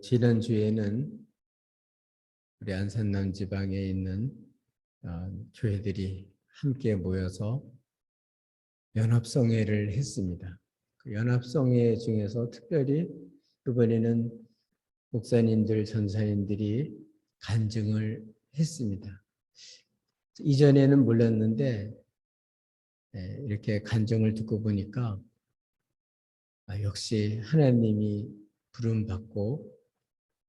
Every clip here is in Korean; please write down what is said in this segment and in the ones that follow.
지난주에는 우리 안산남 지방에 있는 교회들이 함께 모여서 연합성회를 했습니다. 그 연합성회 중에서 특별히 이번에는 목사님들, 전사님들이 간증을 했습니다. 이전에는 몰랐는데 이렇게 간증을 듣고 보니까 역시 하나님이 부름받고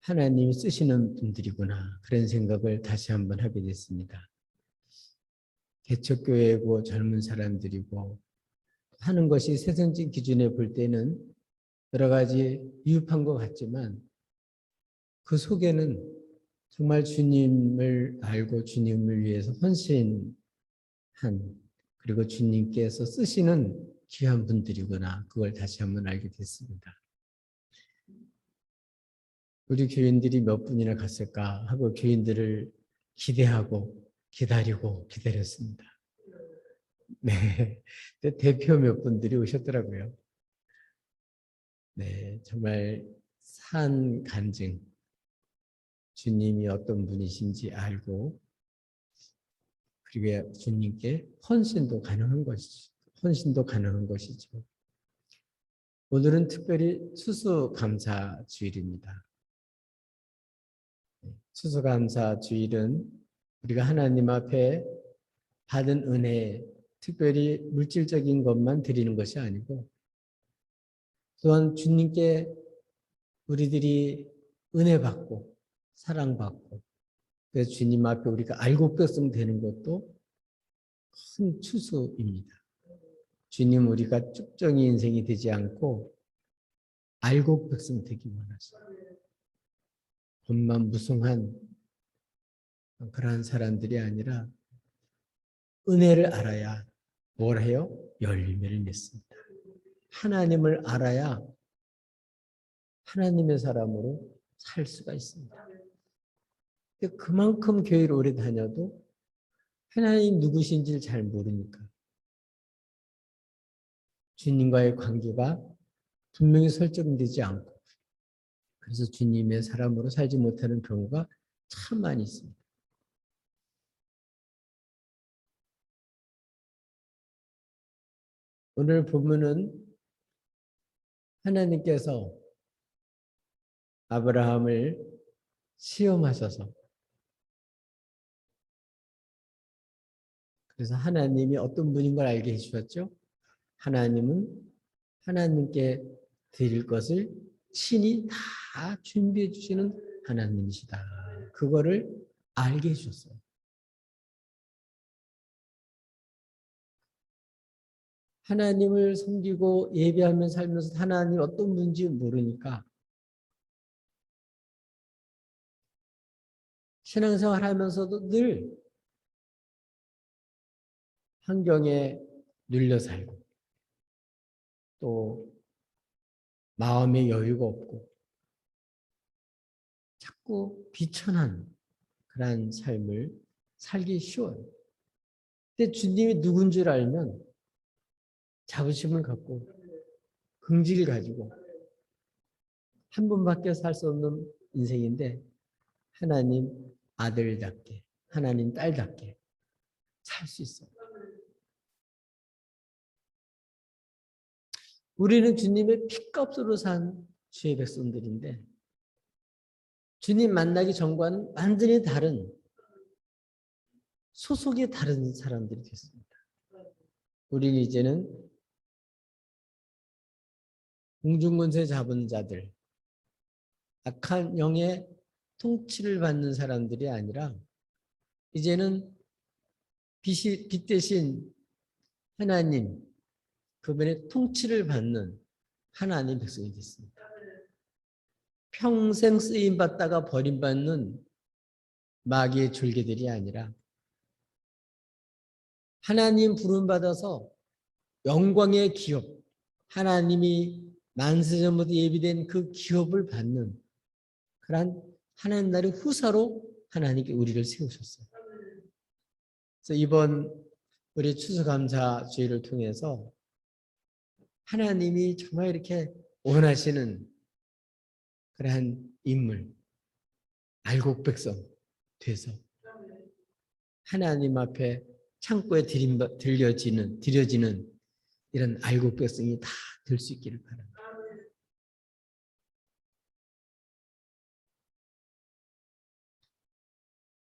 하나님이 쓰시는 분들이구나, 그런 생각을 다시 한번 하게 됐습니다. 개척교회고 젊은 사람들이고 하는 것이 세상적 기준에 볼 때는 여러 가지 미흡한 것 같지만 그 속에는 정말 주님을 알고 주님을 위해서 헌신한, 그리고 주님께서 쓰시는 귀한 분들이구나, 그걸 다시 한번 알게 됐습니다. 우리 교인들이 몇 분이나 갔을까 하고 교인들을 기대하고 기다렸습니다. 네, 대표 몇 분들이 오셨더라고요. 네, 정말 산 간증, 주님이 어떤 분이신지 알고, 그리고 주님께 헌신도 가능한 것이죠. 오늘은 특별히 추수감사 주일입니다. 추수감사 주일은 우리가 하나님 앞에 받은 은혜, 특별히 물질적인 것만 드리는 것이 아니고 또한 주님께 우리들이 은혜 받고 사랑받고, 그래서 주님 앞에 우리가 알고 뺐으면 되는 것도 큰 추수입니다. 주님, 우리가 쭉정이 인생이 되지 않고 알고 뺐으면 되기 원하시죠. 겉만 무성한 그러한 사람들이 아니라 은혜를 알아야 뭘 해요? 열매를 맺습니다. 하나님을 알아야 하나님의 사람으로 살 수가 있습니다. 그만큼 교회를 오래 다녀도 하나님 누구신지를 잘 모르니까 주님과의 관계가 분명히 설정되지 않고, 그래서 주님의 사람으로 살지 못하는 경우가 참 많이 있습니다. 오늘 본문은 하나님께서 아브라함을 시험하셔서, 그래서 하나님이 어떤 분인 걸 알게 해주셨죠. 하나님은 하나님께 드릴 것을 친히 다 준비해 주시는 하나님이시다, 그거를 알게 해주셨어요. 하나님을 섬기고 예배하며 살면서 하나님 어떤 분인지 모르니까 신앙생활 하면서도 늘 환경에 눌려 살고 또 마음의 여유가 없고 자꾸 비천한 그런 삶을 살기 쉬워요. 근데 주님이 누군 줄 알면 자부심을 갖고 긍지를 가지고 한 번밖에 살 수 없는 인생인데 하나님 아들답게, 하나님 딸답게 살 수 있어요. 우리는 주님의 피값으로 산 주의 백성들인데 주님 만나기 전과는 완전히 다른, 소속이 다른 사람들이 됐습니다. 우리는 이제는 공중권세 잡은 자들, 악한 영의 통치를 받는 사람들이 아니라 이제는 빛 대신 하나님, 그분의 통치를 받는 하나님 백성이 됐습니다. 평생 쓰임받다가 버림받는 마귀의 졸개들이 아니라 하나님 부름받아서 영광의 기업, 하나님이 만세전부터 예비된 그 기업을 받는 그런 하나님 나라의 후사로 하나님께 우리를 세우셨어요. 그래서 이번 우리 추수감사 주일을 통해서 하나님이 정말 이렇게 원하시는 그러한 인물, 알곡 백성 돼서 하나님 앞에 창고에 드려지는 이런 알곡 백성이 다 될 수 있기를 바랍니다.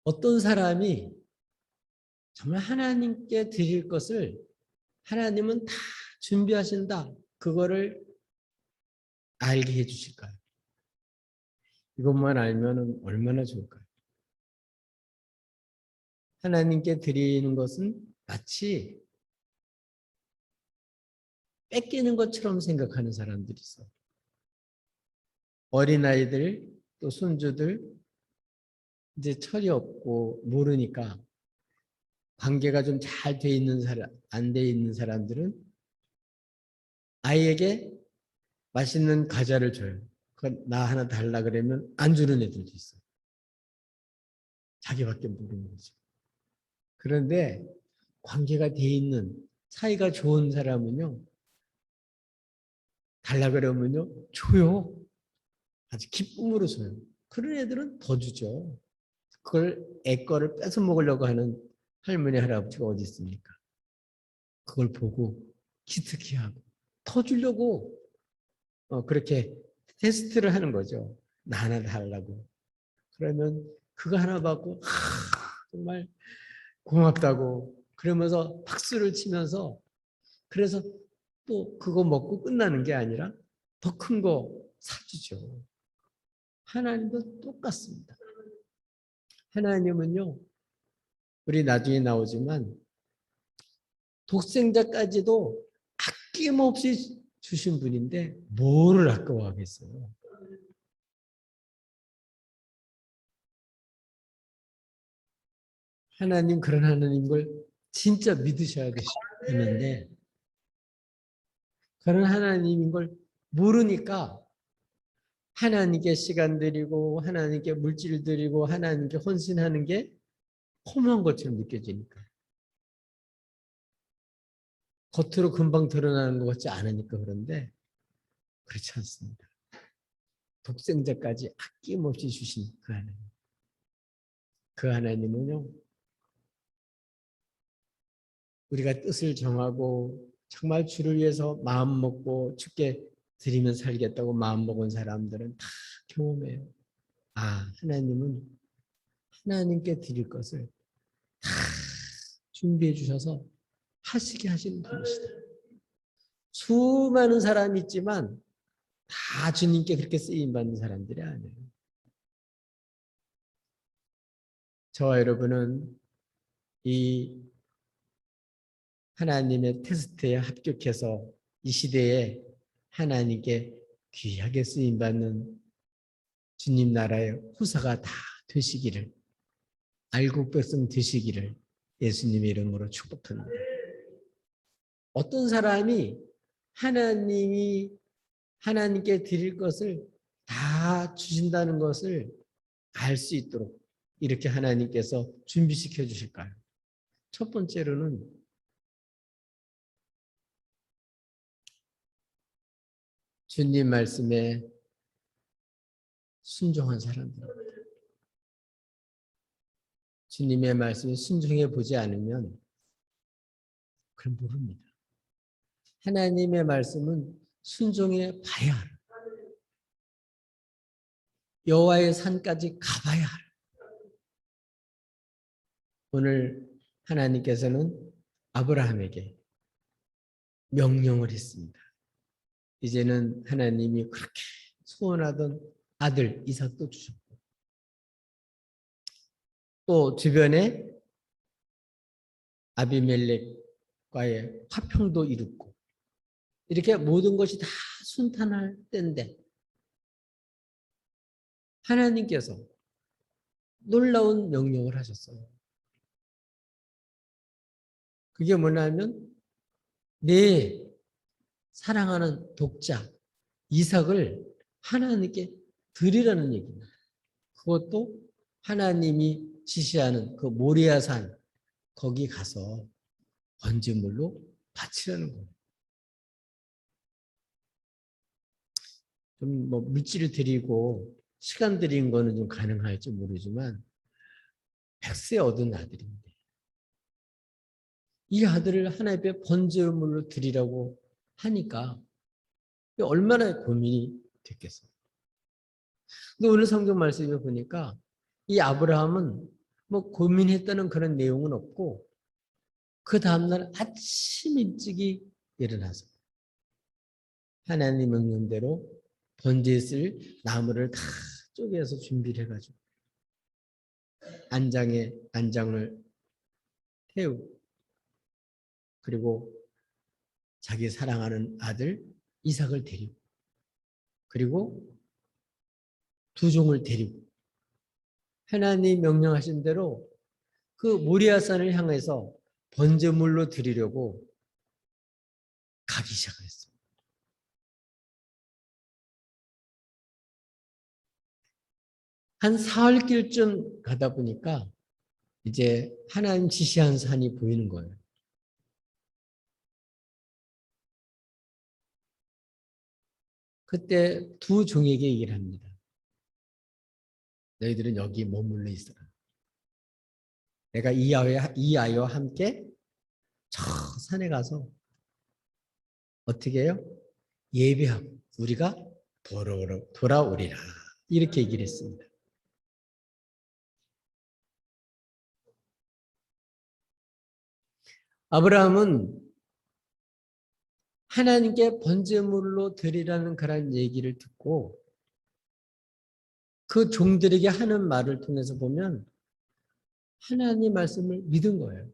어떤 사람이 정말 하나님께 드릴 것을 하나님은 다 준비하신다. 그거를 알게 해주실까요? 이것만 알면 얼마나 좋을까요? 하나님께 드리는 것은 마치 뺏기는 것처럼 생각하는 사람들이 있어요. 어린아이들 또 손주들 이제 철이 없고 모르니까 관계가 좀 잘 돼 있는 사람, 안 돼 있는 사람들은 아이에게 맛있는 과자를 줘요. 그건 나 하나 달라 그러면 안 주는 애들도 있어요. 자기밖에 모르는 거죠. 그런데 관계가 돼 있는 사이가 좋은 사람은요. 달라 그러면요. 줘요. 아주 기쁨으로 줘요. 그런 애들은 더 주죠. 그걸 애 거를 뺏어 먹으려고 하는 할머니 할아버지가 어디 있습니까? 그걸 보고 기특해하고 더 주려고 그렇게 테스트를 하는 거죠. 나 하나 달라고. 그러면 그거 하나 받고 정말 고맙다고 그러면서 박수를 치면서 그래서 또 그거 먹고 끝나는 게 아니라 더 큰 거 사주죠. 하나님도 똑같습니다. 하나님은요. 우리 나중에 나오지만 독생자까지도 아낌없이 주신 분인데 뭐를 아까워하겠어요. 하나님 그런 하나님 걸 진짜 믿으셔야 되는데 그런 하나님인 걸 모르니까 하나님께 시간 드리고 하나님께 물질 드리고 하나님께 헌신하는 게 험한 것처럼 느껴지니까 겉으로 금방 드러나는 것 같지 않으니까 그런데 그렇지 않습니다. 독생자까지 아낌없이 주신 그 하나님. 그 하나님은요. 우리가 뜻을 정하고 정말 주를 위해서 마음 먹고 주께 드리면 살겠다고 마음 먹은 사람들은 다 경험해요. 아, 하나님은 하나님께 드릴 것을 다 준비해 주셔서 하시게 하시는 분이시다. 수많은 사람이 있지만 다 주님께 그렇게 쓰임받는 사람들이 아니에요. 저와 여러분은 이 하나님의 테스트에 합격해서 이 시대에 하나님께 귀하게 쓰임받는 주님 나라의 후사가 다 되시기를, 알곡 백성 되시기를 예수님의 이름으로 축복합니다. 어떤 사람이 하나님이 하나님께 드릴 것을 다 주신다는 것을 알 수 있도록 이렇게 하나님께서 준비시켜 주실까요? 첫 번째로는 주님 말씀에 순종한 사람들. 주님의 말씀에 순종해 보지 않으면 그럼 모릅니다. 하나님의 말씀은 순종해 봐야 알아요. 여호와의 산까지 가봐야 알아요. 오늘 하나님께서는 아브라함에게 명령을 했습니다. 이제는 하나님이 그렇게 소원하던 아들 이삭도 주셨고 또 주변에 아비멜렉과의 화평도 이뤘고 이렇게 모든 것이 다 순탄할 때인데 하나님께서 놀라운 명령을 하셨어요. 그게 뭐냐면 내 사랑하는 독자 이삭을 하나님께 드리라는 얘기입니다. 그것도 하나님이 지시하는 그 모리아산 거기 가서 번제물로 바치라는 거예요. 좀 뭐 물질을 드리고 시간 드린 거는 좀 가능할지 모르지만 백세 얻은 아들인데 이 아들을 하나님 앞에 번제물로 드리라고 하니까 얼마나 고민이 됐겠어요. 근데 오늘 성경 말씀을 보니까 이 아브라함은 뭐 고민했다는 그런 내용은 없고 그 다음날 아침 일찍이 일어나서 하나님 명령대로 번제에 쓸 나무를 다 쪼개서 준비를 해가지고 안장을 태우고 그리고 자기 사랑하는 아들 이삭을 데리고 그리고 두 종을 데리고 하나님 명령하신 대로 그 모리아산을 향해서 번제물로 드리려고 가기 시작했어요. 한 사흘길쯤 가다 보니까 이제 하나님 지시한 산이 보이는 거예요. 그때 두 종에게 얘기를 합니다. 너희들은 여기 머물러 있어라. 내가 이 아이와 함께 저 산에 가서 어떻게 해요? 예배하고 우리가 돌아오리라. 이렇게 얘기를 했습니다. 아브라함은 하나님께 번제물로 드리라는 그런 얘기를 듣고 그 종들에게 하는 말을 통해서 보면 하나님 말씀을 믿은 거예요.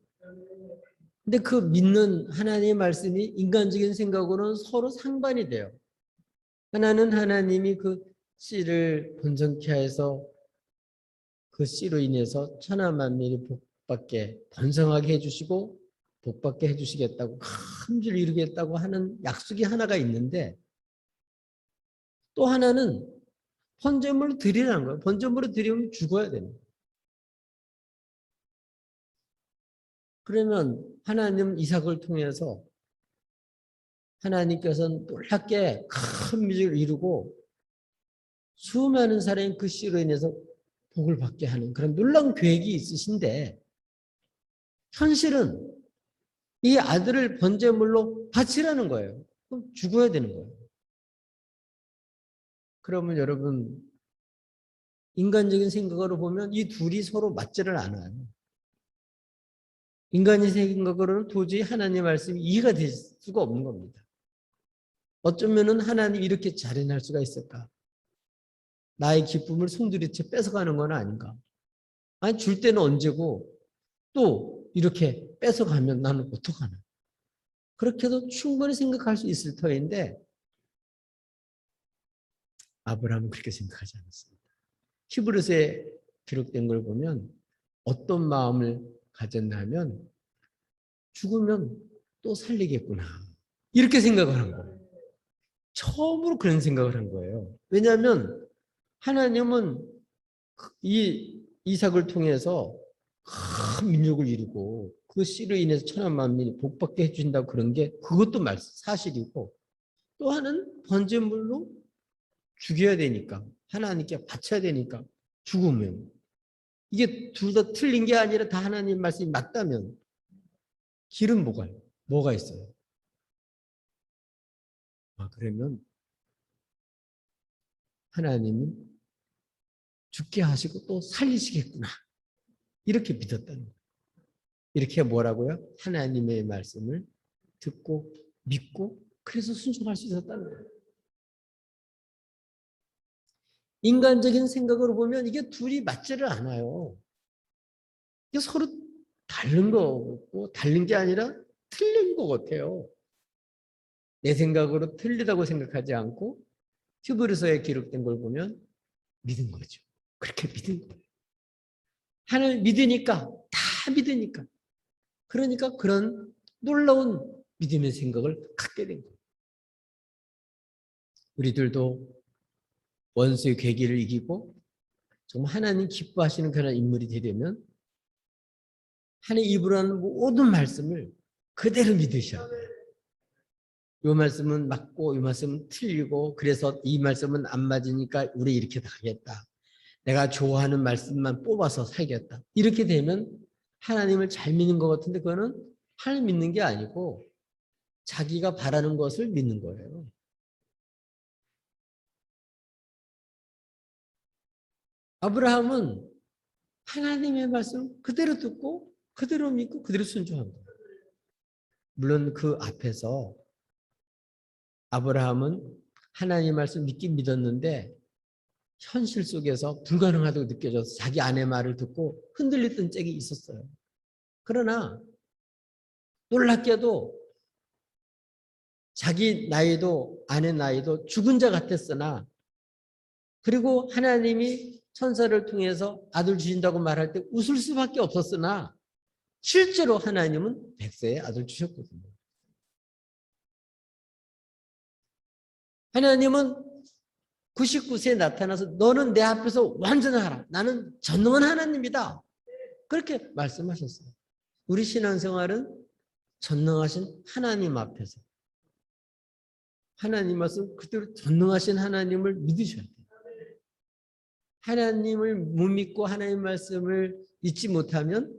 근데 그 믿는 하나님의 말씀이 인간적인 생각으로는 서로 상반이 돼요. 하나는 하나님이 그 씨를 번성케 해서 그 씨로 인해서 천하 만민이 복받게 번성하게 해주시고 복받게 해주시겠다고 큰 줄 이루겠다고 하는 약속이 하나가 있는데 또 하나는 번제물로 드리라는 거예요. 번제물로 드리면 죽어야 되는 거예요. 그러면 하나님 이삭을 통해서 하나님께서는 놀랍게 큰 민족을 이루고 수많은 사람이 그 씨로 인해서 복을 받게 하는 그런 놀라운 계획이 있으신데 현실은 이 아들을 번제물로 바치라는 거예요. 그럼 죽어야 되는 거예요. 그러면 여러분 인간적인 생각으로 보면 이 둘이 서로 맞지를 않아요. 인간의 생각으로는 도저히 하나님의 말씀이 이해가 될 수가 없는 겁니다. 어쩌면은 하나님이 이렇게 잘해낼 수가 있을까? 나의 기쁨을 송두리째 뺏어가는 건 아닌가? 아니 줄 때는 언제고 또 이렇게 뺏어가면 나는 어떡하나? 그렇게도 충분히 생각할 수 있을 터인데 아브라함은 그렇게 생각하지 않았습니다. 히브리서에 기록된 걸 보면 어떤 마음을 가졌나 하면 죽으면 또 살리겠구나. 이렇게 생각을 한 거예요. 처음으로 그런 생각을 한 거예요. 왜냐하면 하나님은 이 이삭을 통해서 큰 민족을 이루고 그 씨로 인해서 천하 만민이 복받게 해주신다고 그런 게 그것도 사실이고 또 하나는 번제물로 죽여야 되니까 하나님께 바쳐야 되니까 죽으면 이게 둘 다 틀린 게 아니라 다 하나님 말씀이 맞다면 길은 뭐가 있어요? 그러면 하나님은 죽게 하시고 또 살리시겠구나. 이렇게 믿었다는 거예요. 이렇게 뭐라고요? 하나님의 말씀을 듣고 믿고 그래서 순종할 수 있었다는 거예요. 인간적인 생각으로 보면 이게 둘이 맞지를 않아요. 이게 서로 다른 거고 다른 게 아니라 틀린 것 같아요. 내 생각으로 틀리다고 생각하지 않고 히브리서에 기록된 걸 보면 믿은 거죠. 그렇게 믿은 거예요. 하나님 믿으니까 다 믿으니까 그러니까 그런 놀라운 믿음의 생각을 갖게 된 거예요. 우리들도 원수의 괴기를 이기고 정말 하나님 기뻐하시는 그런 인물이 되려면 하나님 입으로 하는 모든 말씀을 그대로 믿으셔야 돼요. 이 말씀은 맞고 이 말씀은 틀리고 그래서 이 말씀은 안 맞으니까 우리 이렇게 하겠다. 내가 좋아하는 말씀만 뽑아서 살겠다. 이렇게 되면 하나님을 잘 믿는 것 같은데 그거는 하나님 믿는 게 아니고 자기가 바라는 것을 믿는 거예요. 아브라함은 하나님의 말씀 그대로 듣고 그대로 믿고 그대로 순종한 거예요. 물론 그 앞에서 아브라함은 하나님의 말씀 믿긴 믿었는데 현실 속에서 불가능하다고 느껴져서 자기 아내 말을 듣고 흔들렸던 적이 있었어요. 그러나 놀랍게도 자기 나이도 아내 나이도 죽은 자 같았으나 그리고 하나님이 천사를 통해서 아들 주신다고 말할 때 웃을 수밖에 없었으나 실제로 하나님은 100세의 아들 주셨거든요. 하나님은 99세에 나타나서 너는 내 앞에서 완전하라. 나는 전능한 하나님이다. 그렇게 말씀하셨어요. 우리 신앙생활은 전능하신 하나님 앞에서 하나님 말씀 그대로 전능하신 하나님을 믿으셔야 돼요. 하나님을 못 믿고 하나님 말씀을 잊지 못하면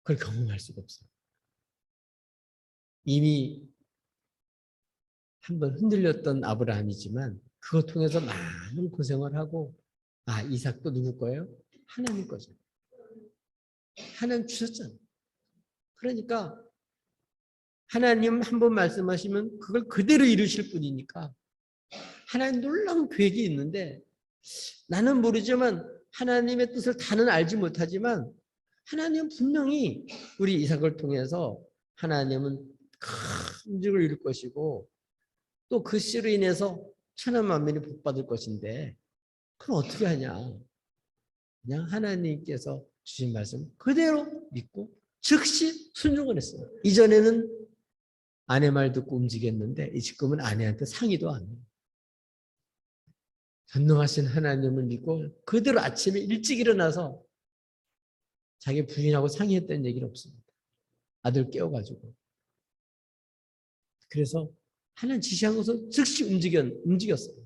그걸 경험할 수가 없어요. 이미 한번 흔들렸던 아브라함이지만 그것 통해서 많은 고생을 하고 이삭도 누구 거예요? 하나님 거죠. 하나님 주셨잖아요. 그러니까 하나님 한 번 말씀하시면 그걸 그대로 이루실 분이니까 하나님 놀라운 계획이 있는데 나는 모르지만 하나님의 뜻을 다는 알지 못하지만 하나님은 분명히 우리 이삭을 통해서 하나님은 큰 움직임을 이룰 것이고 또 그 씨로 인해서 천하 만민이 복받을 것인데 그럼 어떻게 하냐. 그냥 하나님께서 주신 말씀 그대로 믿고 즉시 순종을 했어요. 이전에는 아내 말 듣고 움직였는데 지금은 아내한테 상의도 안 해요. 전능하신 하나님을 믿고 그대로 아침에 일찍 일어나서 자기 부인하고 상의했다는 얘기는 없습니다. 아들 깨워가지고. 그래서 하나님 지시한 것을 즉시 움직였어요.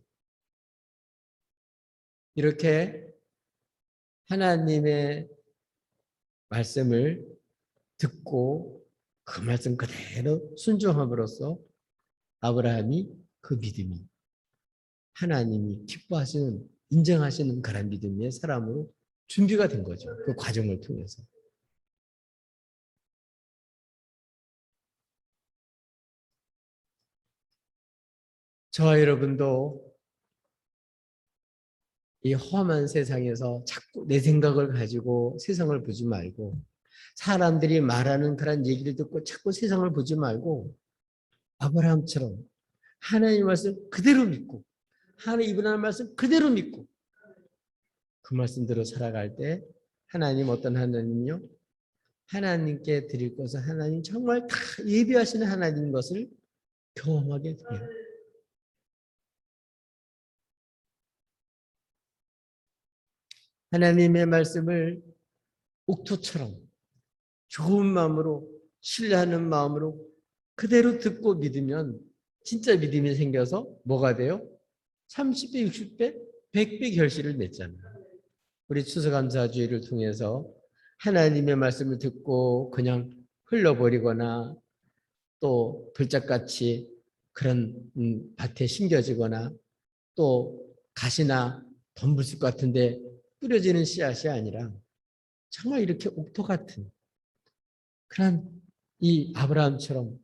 이렇게 하나님의 말씀을 듣고 그 말씀 그대로 순종함으로써 아브라함이 그 믿음이 하나님이 기뻐하시는 인정하시는 그런 믿음의 사람으로 준비가 된 거죠. 그 과정을 통해서. 저와 여러분도 이 험한 세상에서 자꾸 내 생각을 가지고 세상을 보지 말고 사람들이 말하는 그런 얘기를 듣고 자꾸 세상을 보지 말고 아브라함처럼 하나님의 말씀 그대로 믿고 하나님 하는 말씀 그대로 믿고 그 말씀대로 살아갈 때 하나님 어떤 하나님요? 하나님께 드릴 것을 하나님 정말 다 예비하시는 하나님인 것을 경험하게 돼요. 하나님의 말씀을 옥토처럼 좋은 마음으로 신뢰하는 마음으로 그대로 듣고 믿으면 진짜 믿음이 생겨서 뭐가 돼요? 30배, 60배, 100배 결실을 맺잖아요. 우리 추수감사주의를 통해서 하나님의 말씀을 듣고 그냥 흘러버리거나 또 돌짝같이 그런 밭에 심겨지거나 또 가시나 덤불숲 같은데 뿌려지는 씨앗이 아니라 정말 이렇게 옥토 같은 그런 이 아브라함처럼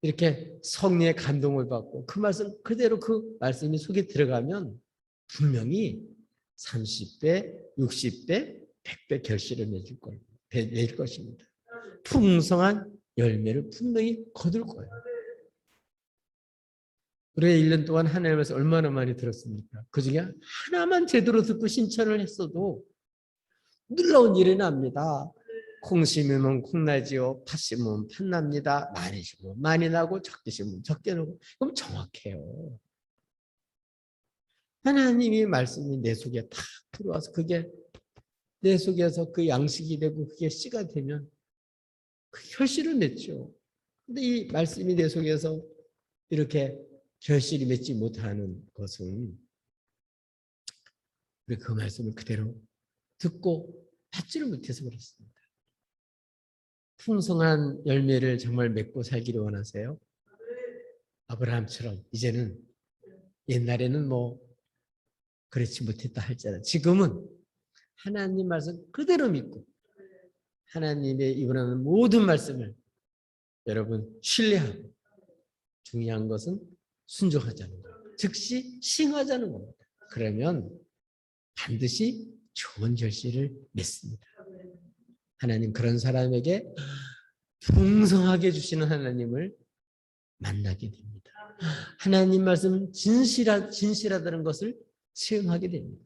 이렇게 성령의 감동을 받고 그 말씀 그대로 그 말씀이 속에 들어가면 분명히 30배, 60배, 100배 결실을 맺을 것입니다. 풍성한 열매를 분명히 거둘 거예요. 우리가 1년 동안 하나님의 말씀 얼마나 많이 들었습니까? 그중에 하나만 제대로 듣고 신천을 했어도 놀라운 일이 납니다. 콩 심으면 콩 나지요. 팥 심으면 팥 납니다. 많이 심으면 많이 나고 적게 심으면 적게 나고. 그럼 정확해요. 하나님이 말씀이 내 속에 탁 들어와서 그게 내 속에서 그 양식이 되고 그게 씨가 되면 그 결실을 맺죠. 근데 이 말씀이 내 속에서 이렇게 결실이 맺지 못하는 것은 우리 그 말씀을 그대로 듣고 받지를 못해서 그렇습니다. 풍성한 열매를 정말 맺고 살기를 원하세요? 아브라함처럼 이제는 옛날에는 뭐 그렇지 못했다 할지라도 지금은 하나님 말씀 그대로 믿고 하나님의 이번하는 모든 말씀을 여러분 신뢰하고 중요한 것은 순종하자는 거예요. 즉시 싱하자는 겁니다. 그러면 반드시 좋은 결실을 맺습니다. 하나님 그런 사람에게 풍성하게 주시는 하나님을 만나게 됩니다. 하나님 말씀 진실하다는 것을 체험하게 됩니다.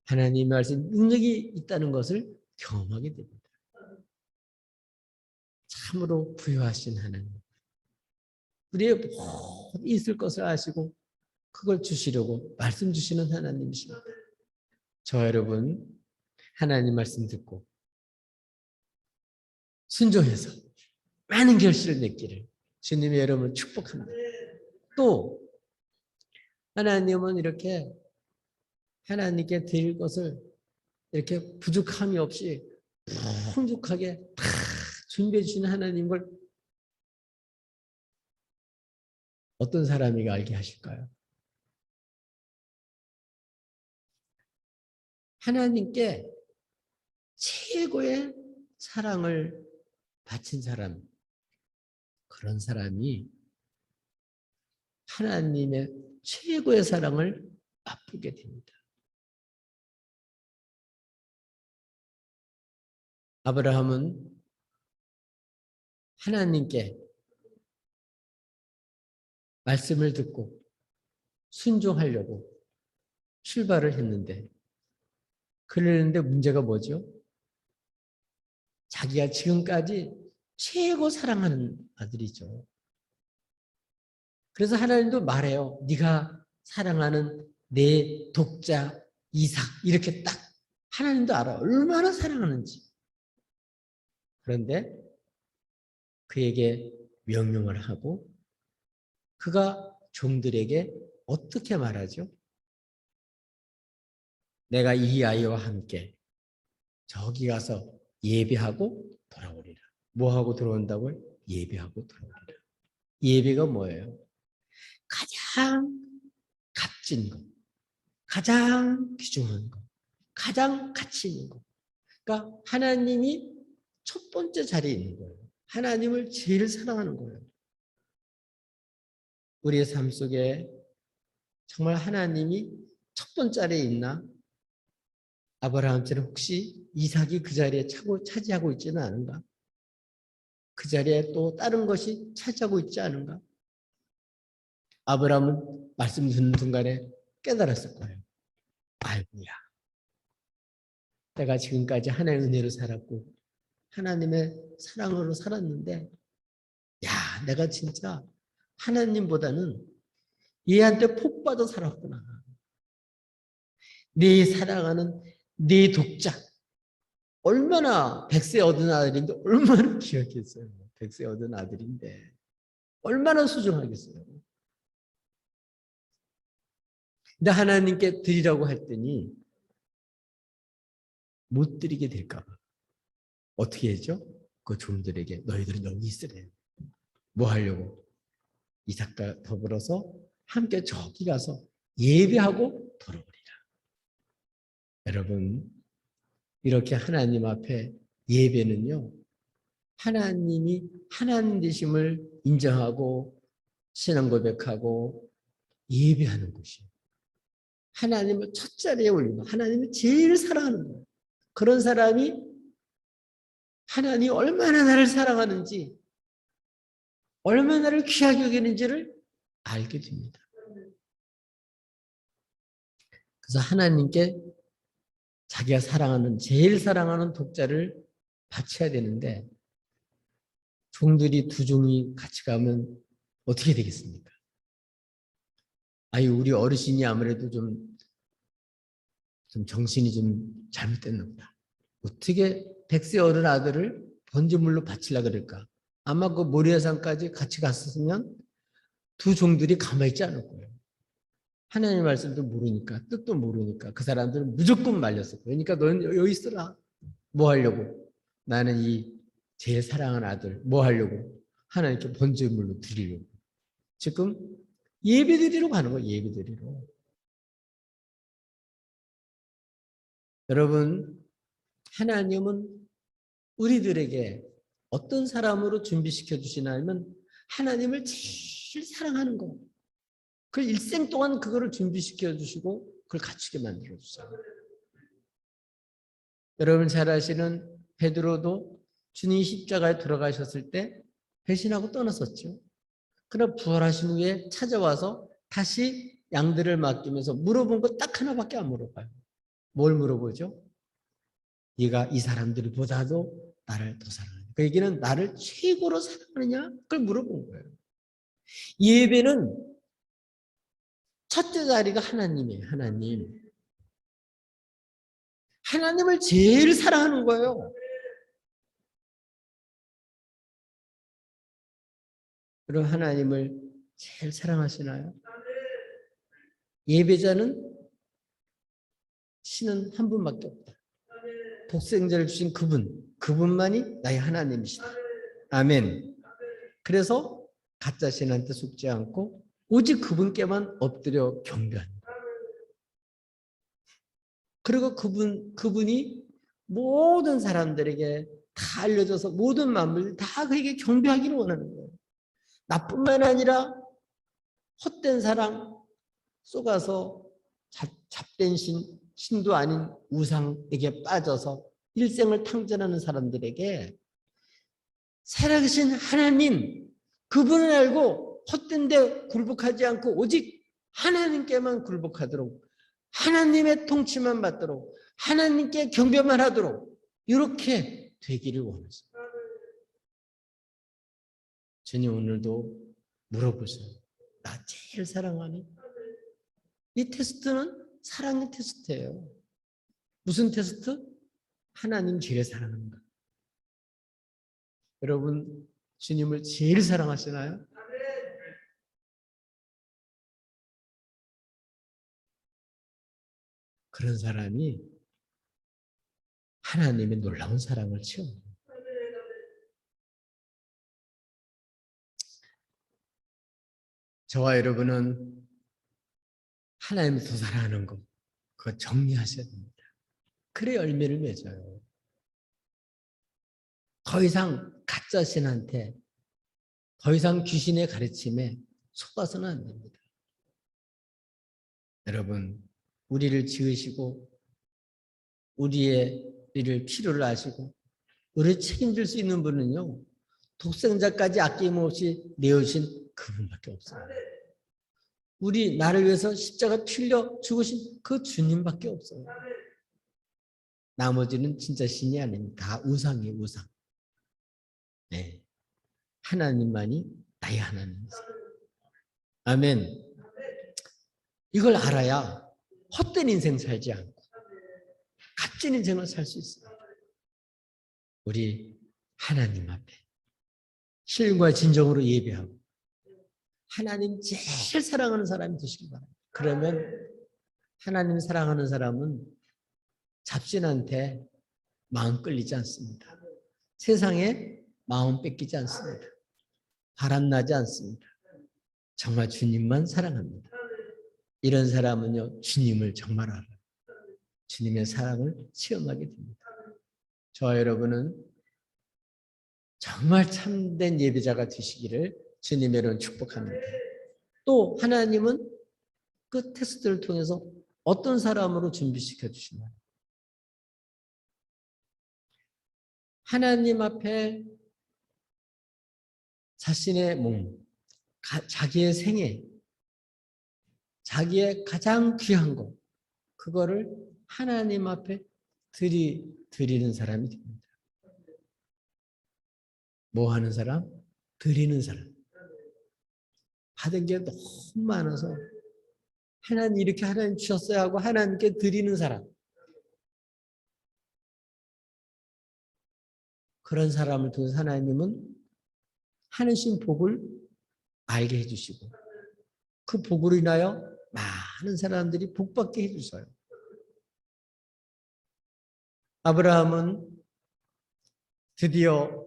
하나님 말씀 능력이 있다는 것을 경험하게 됩니다. 참으로 부유하신 하나님. 우리의 모든 있을 것을 아시고 그걸 주시려고 말씀 주시는 하나님이십니다. 저 여러분 하나님 말씀 듣고 순종해서 많은 결실을 맺기를 주님의 여러분을 축복합니다. 또 하나님은 이렇게 하나님께 드릴 것을 이렇게 부족함이 없이 풍족하게 다 준비해 주시는 하나님을 어떤 사람이 알게 하실까요? 하나님께 최고의 사랑을 바친 사람, 그런 사람이 하나님의 최고의 사랑을 맛보게 됩니다. 아브라함은 하나님께 말씀을 듣고 순종하려고 출발을 했는데 그러는데 문제가 뭐죠? 자기가 지금까지 최고 사랑하는 아들이죠. 그래서 하나님도 말해요. 네가 사랑하는 내 독자 이삭 이렇게 딱 하나님도 알아. 얼마나 사랑하는지. 그런데 그에게 명령을 하고 그가 종들에게 어떻게 말하죠? 내가 이 아이와 함께 저기 가서 예배하고 돌아오리라. 뭐하고 돌아온다고요? 예배하고 돌아오리라. 예배가 뭐예요? 가장 값진 것, 가장 귀중한 것, 가장 가치 있는 것. 그러니까 하나님이 첫 번째 자리에 있는 거예요. 하나님을 제일 사랑하는 거예요. 우리의 삶 속에 정말 하나님이 첫 번째 자리에 있나? 아브라함처럼 혹시 이삭이 그 자리에 차지하고 있지는 않은가? 그 자리에 또 다른 것이 차지하고 있지 않은가? 아브라함은 말씀 듣는 순간에 깨달았을 거예요. 아이고야. 내가 지금까지 하나님의 은혜로 살았고 하나님의 사랑으로 살았는데 야, 내가 진짜 하나님보다는 얘한테 폭 빠져 살았구나. 네 사랑하는 네 독자. 얼마나 100세 얻은 아들인데 얼마나 귀하겠어요. 100세 얻은 아들인데 얼마나 소중하겠어요. 근데 하나님께 드리라고 했더니 못 드리게 될까 봐. 어떻게 했죠? 그 종들에게 너희들은 여기 있으래. 뭐 하려고? 이삭과 더불어서 함께 저기 가서 예배하고 돌아오리라. 여러분 이렇게 하나님 앞에 예배는요. 하나님이 하나님 되심을 인정하고 신앙 고백하고 예배하는 것이에요. 하나님을 첫 자리에 올리고 하나님을 제일 사랑하는 거예요. 그런 사람이 하나님이 얼마나 나를 사랑하는지 얼마나 나를 귀하게 여기는지를 알게 됩니다. 그래서 하나님께 자기가 사랑하는 제일 사랑하는 독자를 바쳐야 되는데 종들이 두 종이 같이 가면 어떻게 되겠습니까? 아니 우리 어르신이 아무래도 좀 정신이 좀 잘못됐나 보다. 어떻게 100세 어른 아들을 번제물로 바치려고 그럴까? 아마 그 모리아산까지 같이 갔었으면 두 종들이 가만히 있지 않을 거예요. 하나님의 말씀도 모르니까, 뜻도 모르니까 그 사람들은 무조건 말렸을 거예요. 그러니까 너는 여기 있으라. 뭐 하려고? 나는 이 제일 사랑하는 아들 뭐 하려고? 하나님께 번제물로 드리려고. 지금 예배드리러 가는 거예요. 예배드리러. 여러분, 하나님은 우리들에게 어떤 사람으로 준비시켜 주시냐면 하나님을 제일 사랑하는 거. 그 일생 동안 그거를 준비시켜 주시고 그걸 갖추게 만들어 주세요. 여러분 잘 아시는 베드로도 주님 십자가에 돌아가셨을 때 배신하고 떠났었죠. 그러나 부활하신 후에 찾아와서 다시 양들을 맡기면서 물어본 거 딱 하나밖에 안 물어봐요. 뭘 물어보죠? 네가 이 사람들보다도 나를 더 사랑하냐? 그 얘기는 나를 최고로 사랑하느냐? 그걸 물어본 거예요. 예배는 첫째 자리가 하나님이에요. 하나님. 하나님을 제일 사랑하는 거예요. 그럼 하나님을 제일 사랑하시나요? 예배자는 신은 한 분밖에 없다. 독생자를 주신 그분만이 나의 하나님이시다. 아멘. 그래서 가짜 신한테 속지 않고 오직 그분께만 엎드려 경배합니다. 그리고 그분이 모든 사람들에게 다 알려져서 모든 만물 다 그에게 경배하기를 원하는 거예요. 나뿐만 아니라 헛된 사랑 속아서 잡된 신도 아닌 우상에게 빠져서 일생을 탕전하는 사람들에게 살아계신 하나님 그분을 알고 헛된 데 굴복하지 않고 오직 하나님께만 굴복하도록 하나님의 통치만 받도록 하나님께 경배만 하도록 이렇게 되기를 원하십니다. 주님 오늘도 물어보세요. 나 제일 사랑하니? 이 테스트는 사랑의 테스트예요. 무슨 테스트? 하나님 제일 사랑하는 거. 여러분 주님을 제일 사랑하시나요? 그런 사람이 하나님의 놀라운 사랑을 체험합니다. 저와 여러분은 하나님을 더 사랑하는 것, 그거 정리하셔야 됩니다. 그래 열매를 맺어요. 더 이상 가짜 신한테, 더 이상 귀신의 가르침에 속아서는 안 됩니다. 여러분, 우리를 지으시고 우리를 필요를 아시고 우리를 책임질 수 있는 분은요. 독생자까지 아낌없이 내어주신 그분밖에 없어요. 나를 위해서 십자가 필려 죽으신 그 주님밖에 없어요. 나머지는 진짜 신이 아닙니다. 다 우상이에요. 우상. 네, 하나님만이 나의 하나님이세요. 아멘. 이걸 알아야 헛된 인생 살지 않고 값진 인생을 살 수 있어요. 우리 하나님 앞에 신과 진정으로 예배하고 하나님 제일 사랑하는 사람이 되시기 바랍니다. 그러면 하나님 사랑하는 사람은 잡신한테 마음 끌리지 않습니다. 세상에 마음 뺏기지 않습니다. 바람나지 않습니다. 정말 주님만 사랑합니다. 이런 사람은요, 주님을 정말 알아요. 주님의 사랑을 체험하게 됩니다. 저와 여러분은 정말 참된 예배자가 되시기를 주님의 이름 축복합니다. 또 하나님은 그 테스트를 통해서 어떤 사람으로 준비시켜 주시나요? 하나님 앞에 자신의 몸, 자기의 생애, 자기의 가장 귀한 것, 그거를 하나님 앞에 드리는 사람이 됩니다. 뭐 하는 사람? 드리는 사람. 받은 게 너무 많아서 하나님 이렇게 하나님 주셨어요 하고 하나님께 드리는 사람. 그런 사람을 통해서 하나님은 하늘신 복을 알게 해주시고 그 복으로 인하여 많은 사람들이 복받게 해주셔요. 아브라함은 드디어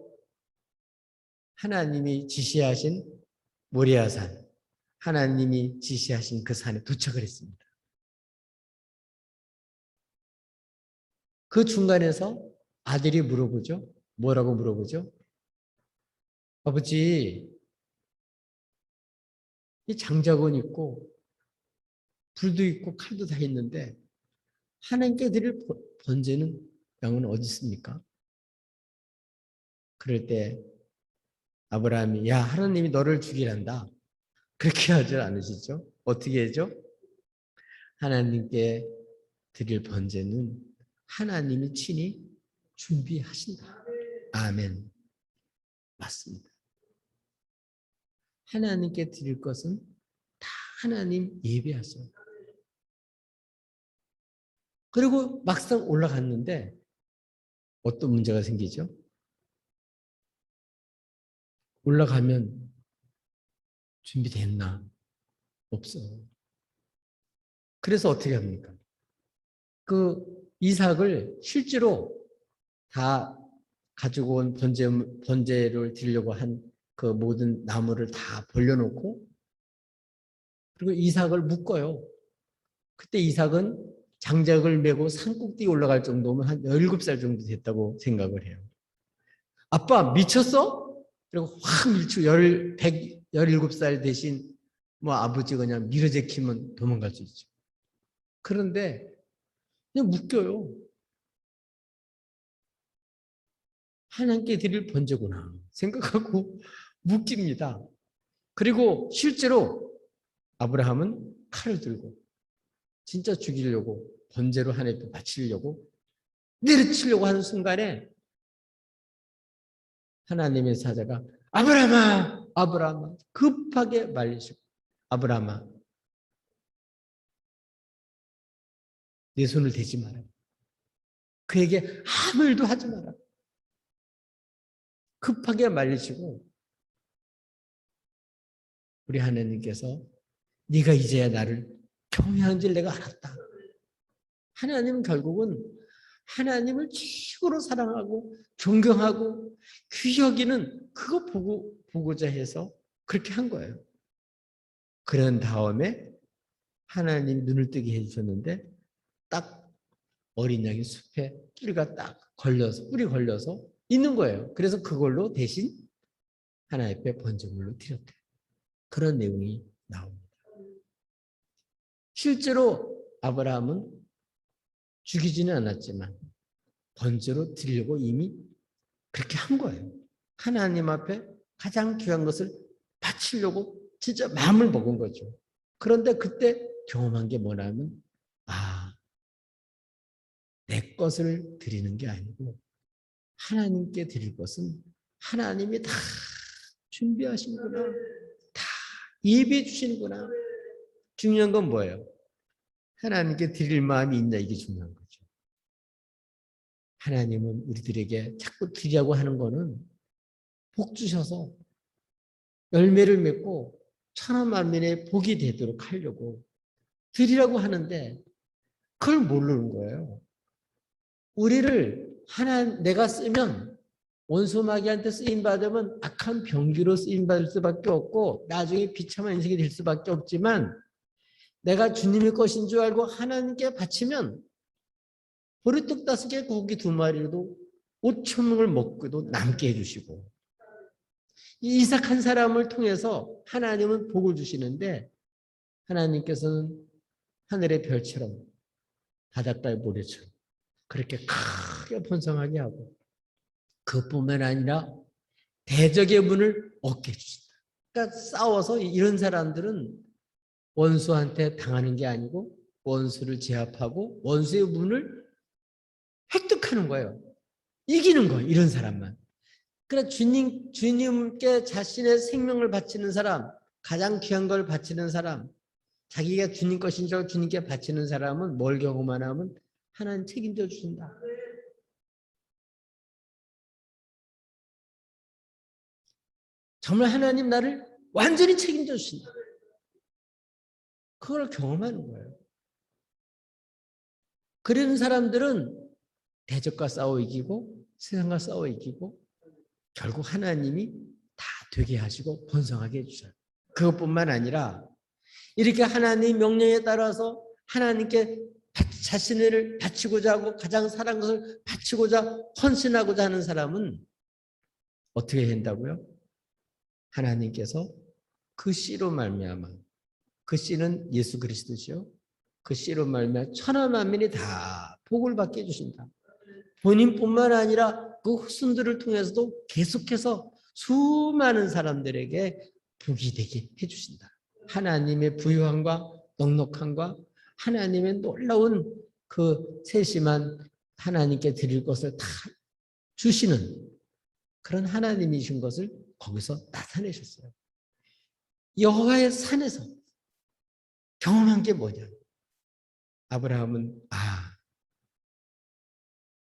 하나님이 지시하신 모리아산, 하나님이 지시하신 그 산에 도착을 했습니다. 그 중간에서 아들이 물어보죠. 뭐라고 물어보죠? 아버지, 이 장작은 있고 불도 있고 칼도 다 있는데 하나님께 드릴 번제는 양은 어디 있습니까? 그럴 때 아브라함이 야 하나님이 너를 죽이란다. 그렇게 하지 않으시죠? 어떻게 하죠? 하나님께 드릴 번제는 하나님이 친히 준비하신다. 아멘. 맞습니다. 하나님께 드릴 것은 다 하나님 예배하세요. 그리고 막상 올라갔는데 어떤 문제가 생기죠? 올라가면 준비됐나? 없어요. 그래서 어떻게 합니까? 그 이삭을 실제로 다 가지고 온 번제를 드리려고 한 그 모든 나무를 다 벌려놓고 그리고 이삭을 묶어요. 그때 이삭은 장작을 메고 산꼭대기 올라갈 정도면 한 17살 정도 됐다고 생각을 해요. 아빠 미쳤어? 그리고 확 밀치고 17살 대신 뭐 아버지 그냥 밀어제키면 도망갈 수 있죠. 그런데 그냥 묶여요. 하나님께 드릴 번제구나 생각하고 묶입니다. 그리고 실제로 아브라함은 칼을 들고 진짜 죽이려고 번제로 하나님께 바치려고 내려치려고 하는 순간에 하나님의 사자가 아브라함아 아브라함아 급하게 말리시고 아브라함아 내 손을 대지 마라. 그에게 아무 일도 하지 마라. 급하게 말리시고 우리 하나님께서 네가 이제야 나를 경외하는 줄 내가 알았다. 하나님은 결국은 하나님을 최고로 사랑하고 존경하고 귀히 여기는 그거 보고자 해서 그렇게 한 거예요. 그런 다음에 하나님이 눈을 뜨게 해주셨는데 딱 어린 양이 숲에 뿌리가 딱 걸려서 뿌리 걸려서 있는 거예요. 그래서 그걸로 대신 하나님 앞에 번제물로 드렸대요. 그런 내용이 나옵니다. 실제로 아브라함은 죽이지는 않았지만 번제로 드리려고 이미 그렇게 한 거예요. 하나님 앞에 가장 귀한 것을 바치려고 진짜 마음을 먹은 거죠. 그런데 그때 경험한 게 뭐냐면 내 것을 드리는 게 아니고 하나님께 드릴 것은 하나님이 다 준비하시는구나. 다 예비해 주시는구나. 중요한 건 뭐예요? 하나님께 드릴 마음이 있냐 이게 중요한 거죠. 하나님은 우리들에게 자꾸 드리라고 하는 거는 복 주셔서 열매를 맺고 천하만민의 복이 되도록 하려고 드리라고 하는데 그걸 모르는 거예요. 우리를 내가 쓰면 원수마귀한테 쓰임받으면 악한 병기로 쓰임받을 수밖에 없고 나중에 비참한 인생이 될 수밖에 없지만 내가 주님의 것인 줄 알고 하나님께 바치면 보리떡 5개 고기 2마리로도 5,000명을 먹고도 남게 해주시고 이 이삭 한 사람을 통해서 하나님은 복을 주시는데 하나님께서는 하늘의 별처럼 바닷가의 모래처럼 그렇게 크게 번성하게 하고 그뿐만 아니라 대적의 문을 얻게 해주신다. 그러니까 싸워서 이런 사람들은 원수한테 당하는 게 아니고 원수를 제압하고 원수의 문을 획득하는 거예요. 이기는 거예요. 이런 사람만. 그러니까 주님께 자신의 생명을 바치는 사람, 가장 귀한 걸 바치는 사람, 자기가 주님 것인 줄 주님께 바치는 사람은 뭘 경험만 하면 하나님 책임져 주신다. 정말 하나님 나를 완전히 책임져 주신다. 그걸 경험하는 거예요. 그런 사람들은 대적과 싸워 이기고 세상과 싸워 이기고 결국 하나님이 다 되게 하시고 번성하게 해주셔요. 그것뿐만 아니라 이렇게 하나님 명령에 따라서 하나님께 자신을 바치고자 하고 가장 사랑하는 것을 바치고자 헌신하고자 하는 사람은 어떻게 한다고요? 하나님께서 그 씨로 말미암아, 그 씨는 예수 그리스도시요, 그 씨로 말미암아 천하 만민이 다 복을 받게 해주신다. 본인뿐만 아니라 그 후손들을 통해서도 계속해서 수많은 사람들에게 복이 되게 해주신다. 하나님의 부유함과 넉넉함과 하나님의 놀라운 그 세심한 하나님께 드릴 것을 다 주시는 그런 하나님이신 것을 거기서 나타내셨어요. 여호와의 산에서 경험한 게 뭐냐? 아브라함은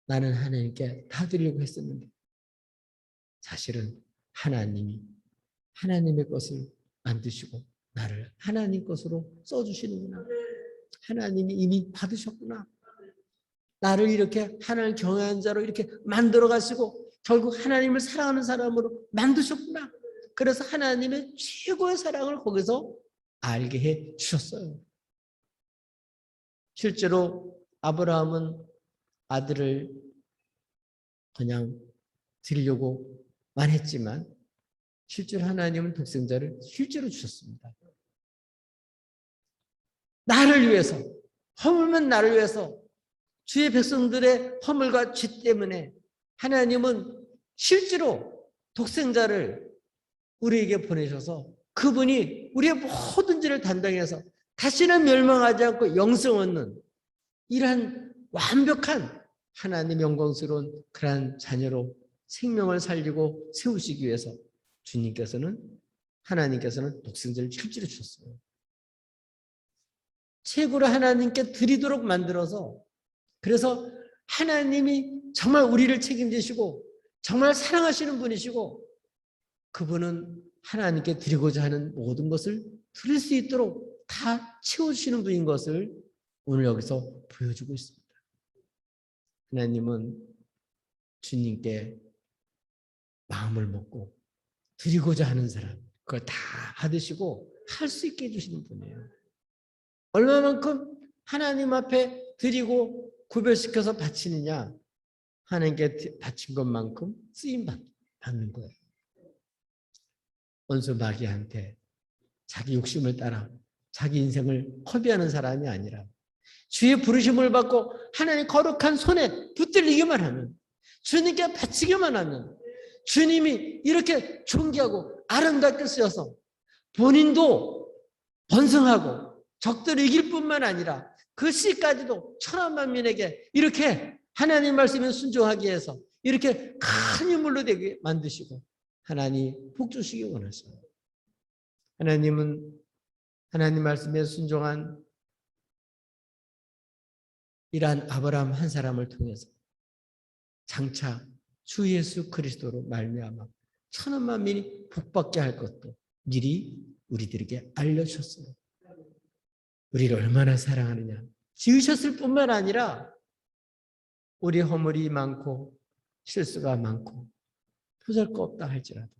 나는 하나님께 다 드리려고 했었는데 사실은 하나님이 하나님의 것을 만드시고 나를 하나님 것으로 써주시는구나. 하나님이 이미 받으셨구나. 나를 이렇게 하나님 경외하는 자로 이렇게 만들어 가시고 결국 하나님을 사랑하는 사람으로 만드셨구나. 그래서 하나님의 최고의 사랑을 거기서 알게 해 주셨어요. 실제로 아브라함은 아들을 그냥 드리려고만 했지만 실제로 하나님은 독생자를 실제로 주셨습니다. 나를 위해서, 허물면 나를 위해서 주의 백성들의 허물과 죄 때문에 하나님은 실제로 독생자를 우리에게 보내셔서 그분이 우리의 모든 죄를 담당해서 다시는 멸망하지 않고 영생 얻는 이러한 완벽한 하나님의 영광스러운 그러한 자녀로 생명을 살리고 세우시기 위해서 하나님께서는 독생자를 실제로 주셨어요. 최고로 하나님께 드리도록 만들어서 그래서 하나님이 정말 우리를 책임지시고 정말 사랑하시는 분이시고 그분은 하나님께 드리고자 하는 모든 것을 드릴 수 있도록 다 채워주시는 분인 것을 오늘 여기서 보여주고 있습니다. 하나님은 주님께 마음을 먹고 드리고자 하는 사람 그걸 다 받으시고 할 수 있게 해주시는 분이에요. 얼마만큼 하나님 앞에 드리고 구별시켜서 바치느냐 하나님께 바친 것만큼 쓰임 받는 거예요. 원수 마귀한테 자기 욕심을 따라 자기 인생을 허비하는 사람이 아니라 주의 부르심을 받고 하나님 거룩한 손에 붙들리기만 하면 주님께 바치기만 하면 주님이 이렇게 존귀하고 아름답게 쓰여서 본인도 번성하고 적들을 이길 뿐만 아니라 그 씨까지도 천하만민에게 이렇게 하나님 말씀에 순종하기 위해서 이렇게 큰 인물로 되게 만드시고 하나님 복 주시기 원하셔요. 하나님은 하나님 말씀에 순종한 이러한 아브라함 한 사람을 통해서 장차 주 예수 그리스도로 말미암아 천하만민이 복받게 할 것도 미리 우리들에게 알려주셨어요. 우리를 얼마나 사랑하느냐. 지으셨을 뿐만 아니라 우리 허물이 많고 실수가 많고 보잘것없다 할지라도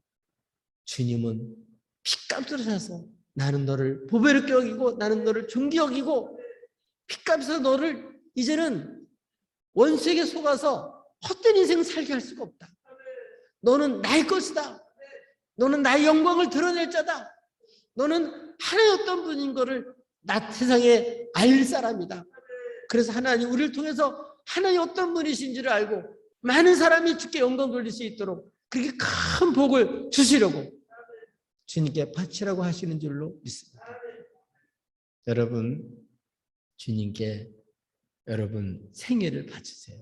주님은 핏값으로 사서 나는 너를 보배롭게 여기고 나는 너를 존귀 여기고 핏값으로 너를 이제는 원수에게 속아서 헛된 인생 살게 할 수가 없다. 너는 나의 것이다. 너는 나의 영광을 드러낼 자다. 너는 하나였던 분인 것을 나 세상에 알 사람이다. 그래서 하나님 우리를 통해서 하나님 어떤 분이신지를 알고 많은 사람이 주께 영광 돌릴 수 있도록 그렇게 큰 복을 주시려고 주님께 바치라고 하시는 줄로 믿습니다. 여러분 주님께 여러분 생애를 바치세요.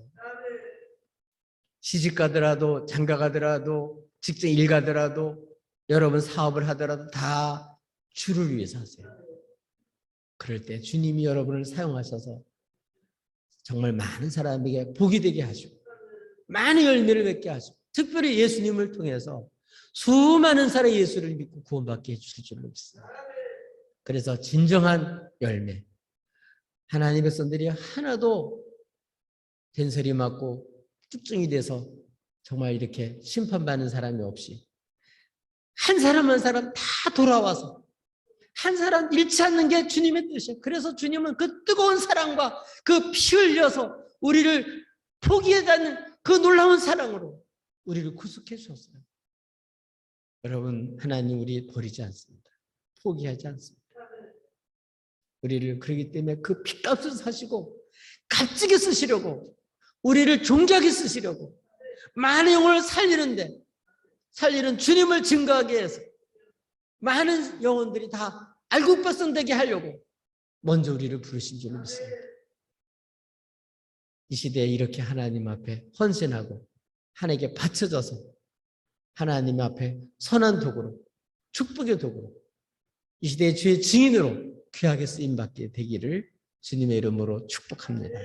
시집 가더라도 장가 가더라도 직장 일 가더라도 여러분 사업을 하더라도 다 주를 위해서 하세요. 그럴 때 주님이 여러분을 사용하셔서 정말 많은 사람에게 복이 되게 하시고 많은 열매를 맺게 하시고 특별히 예수님을 통해서 수많은 사람이 예수를 믿고 구원받게 해주실 줄로 믿습니다. 그래서 진정한 열매. 하나님의 백성들이 하나도 된소리 맞고 쭉증이 돼서 정말 이렇게 심판받는 사람이 없이 한 사람 한 사람 다 돌아와서 한 사람 잃지 않는 게 주님의 뜻이에요. 그래서 주님은 그 뜨거운 사랑과 그 피 흘려서 우리를 포기하지 않는 그 놀라운 사랑으로 우리를 구속해 주셨어요. 여러분, 하나님 우리 버리지 않습니다. 포기하지 않습니다. 우리를 그러기 때문에 그 핏값을 사시고 값지게 쓰시려고 우리를 존귀하게 쓰시려고 많은 영혼을 살리는 주님을 증거하게 해서 많은 영혼들이 다 알고 백성되게 하려고 먼저 우리를 부르신 줄 믿습니다. 이 시대에 이렇게 하나님 앞에 헌신하고 하나님께 바쳐져서 하나님 앞에 선한 도구로 축복의 도구로 이 시대의 주의 증인으로 귀하게 쓰임받게 되기를 주님의 이름으로 축복합니다.